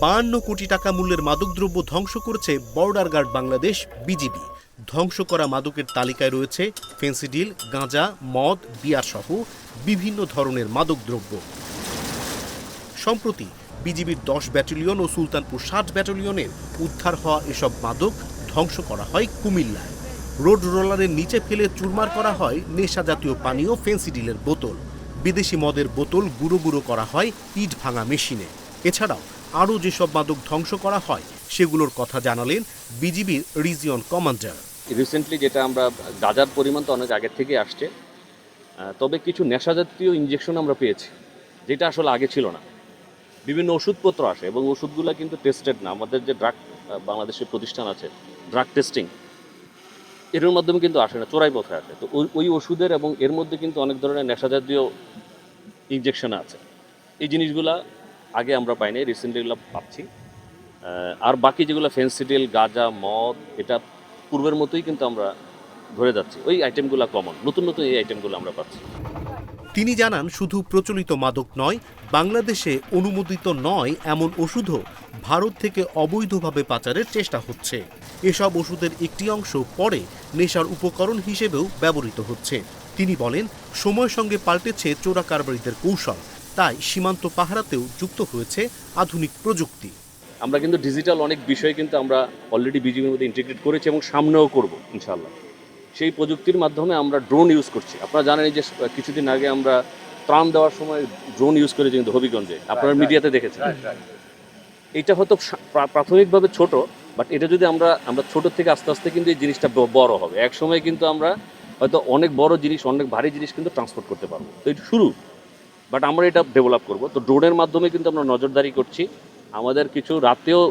52 কোটি টাকা মূল্যের মাদকদ্রব্য ধ্বংস করেছে বর্ডার গার্ড বাংলাদেশ বিজিবি। ধ্বংস করা মাদকের তালিকায় রয়েছে ফেন্সিডিল, গাঁজা, মদ, বিয়ার সহ বিভিন্ন ধরনের মাদকদ্রব্য। সম্প্রতি বিজিবির 10 ব্যাটালিয়ন ও সুলতানপুর 60 ব্যাটালিয়নের উদ্ধার হওয়া এসব মাদক ধ্বংস করা হয় কুমিল্লায়। রোড রোলারের নিচে ফেলে চুরমার করা হয় নেশা জাতীয় পানীয় ফেন্সিডিলের বোতল। বিদেশি মদের বোতল গুঁড়ো গুঁড়ো করা হয় ইট ভাঙা মেশিনে। এছাড়াও আরও যেসব মাদক ধ্বংস করা হয় সেগুলোর কথা জানালেন বিজিবির রিজিয়ন কমান্ডার। রিসেন্টলি যেটা আমরা গাঁজার পরিমাণ তো অনেক আগের থেকেই আসছে, তবে কিছু নেশাজাতীয় ইনজেকশন আমরা পেয়েছি যেটা আসলে আগে ছিল না। বিভিন্ন ওষুধপত্র আসে এবং ওষুধগুলো কিন্তু টেস্টেড না। আমাদের যে ড্রাগ বাংলাদেশের প্রতিষ্ঠান আছে ড্রাগ টেস্টিং, এর মাধ্যমে কিন্তু আসে না, চোরাই পথে আসে। তো ওই ওষুধের এবং এর মধ্যে কিন্তু অনেক ধরনের নেশাজাতীয় ইনজেকশন আছে। এই জিনিসগুলা আগে আমরা পাইনি, রিসেন্টলি এগুলো পাচ্ছি। আর বাকি যেগুলো ফেন্সিডিল, গাঁজা, মদ, এটা পূর্বের মতোই কিন্তু আমরা ধরে যাচ্ছি। ওই আইটেমগুলো কমন, নতুন নতুন এই আইটেমগুলো আমরা পাচ্ছি। তিনি জানান, শুধু প্রচলিত মাদক নয়, বাংলাদেশে অনুমোদিত নয় এমন ওষুধও ভারত থেকে অবৈধভাবে পাচারের চেষ্টা হচ্ছে। এসব ওষুধের একটি অংশ পরে নেশার উপকরণ হিসেবেও ব্যবহৃত হচ্ছে। তিনি বলেন, সময়ের সঙ্গে পাল্টেছে চোরা কারবারিদের কৌশল, তাই সীমান্ত পাহারাতেও যুক্ত হয়েছে আধুনিক প্রযুক্তি। আমরা কিন্তু ডিজিটাল অনেক বিষয় কিন্তু আমরা অলরেডি বিজিবির মধ্যে ইন্টিগ্রেট করেছি এবং সামনেও করব ইনশাআল্লাহ। সেই প্রযুক্তির মাধ্যমে আমরা ড্রোন ইউজ করছি। আপনারা জানেন যে কিছুদিন আগে আমরা ত্রাণ দেওয়ার সময় ড্রোন ইউজ করেছি কিন্তু হবিগঞ্জে, আপনারা মিডিয়াতে দেখেছেন। এটা হয়তো প্রাথমিকভাবে ছোট, বাট এটা যদি আমরা ছোট থেকে আস্তে আস্তে কিন্তু এই জিনিসটা বড় হবে। এক সময় কিন্তু আমরা হয়তো অনেক বড় জিনিস, অনেক ভারী জিনিস কিন্তু ট্রান্সপোর্ট করতে পারবো। তো এটা শুরু, বাট আমরা এটা ডেভেলপ করব। তো ড্রোনের মাধ্যমে কিন্তু আমরা নজরদারি করছি। আমাদের কিছু রাতেও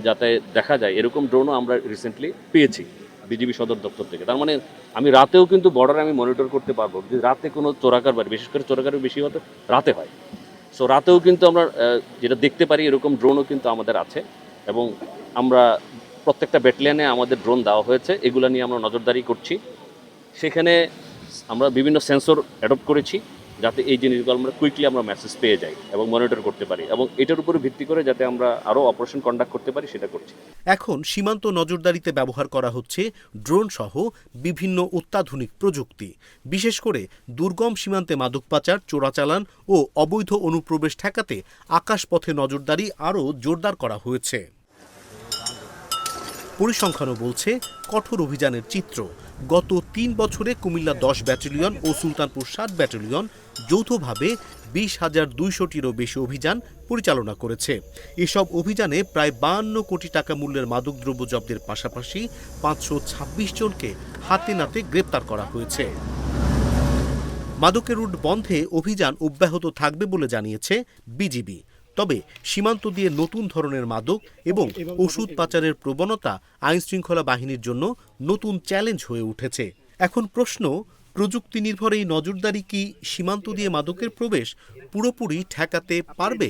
যাতে দেখা যায় এরকম ড্রোনও আমরা রিসেন্টলি পেয়েছি বিজিবি সদর দপ্তর থেকে। তার মানে আমি রাতেও কিন্তু বর্ডারে আমি মনিটর করতে পারবো যে রাতে কোনো চোরাকারবারি, বিশেষ করে চোরাকারবারি বেশি হতে রাতে হয়। সো রাতেও কিন্তু আমরা যেটা দেখতে পারি এরকম ড্রোনও কিন্তু আমাদের আছে এবং আমরা প্রত্যেকটা ব্যাটালিয়নে আমাদের ড্রোন দেওয়া হয়েছে। এগুলো নিয়ে আমরা নজরদারি করছি। সেখানে আমরা বিভিন্ন সেন্সর অ্যাডপ্ট করেছি যাতে এই জিনিসগুলো আমরা কুইকলি আমরা মেসেজ পেয়ে যাই এবং মনিটর করতে পারি, এবং এটার উপরে ভিত্তি করে যাতে আমরা আরও অপারেশন কন্ডাক্ট করতে পারি সেটা করছি। এখন সীমান্ত নজরদারিতে ব্যবহার করা হচ্ছে ড্রোন সহ বিভিন্ন অত্যাধুনিক প্রযুক্তি। বিশেষ করে দুর্গম সীমান্তে মাদক পাচার, চোরাচালান ও অবৈধ অনুপ্রবেশ ঠেকাতে আকাশপথে নজরদারি আরও জোরদার করা হয়েছে। পরিসংখ্যানও বলছে কঠোর অভিযানের চিত্র। গত 3 বছরে কুমিল্লা 10 ব্যাটালিয়ন ও সুলতানপুর 60 ব্যাটালিয়ন যৌথভাবে 20,200টিরও বেশি অভিযান পরিচালনা করেছে। এসব অভিযানে প্রায় 52 কোটি টাকা মূল্যের মাদকদ্রব্য জব্দের পাশাপাশি 526 জনকে হাতে নাতে গ্রেপ্তার করা হয়েছে। মাদকের রুট বন্ধে অভিযান অব্যাহত থাকবে বলে জানিয়েছে বিজিবি। তবে সীমান্ত দিয়ে নতুন ধরনের মাদক এবং ওষুধ পাচারের প্রবণতা আইনশৃঙ্খলা বাহিনীর জন্য নতুন চ্যালেঞ্জ হয়ে উঠেছে। এখন প্রশ্ন, প্রযুক্তি নির্ভর এই নজরদারি কি সীমান্ত দিয়ে মাদকের প্রবেশ পুরোপুরি ঠেকাতে পারবে?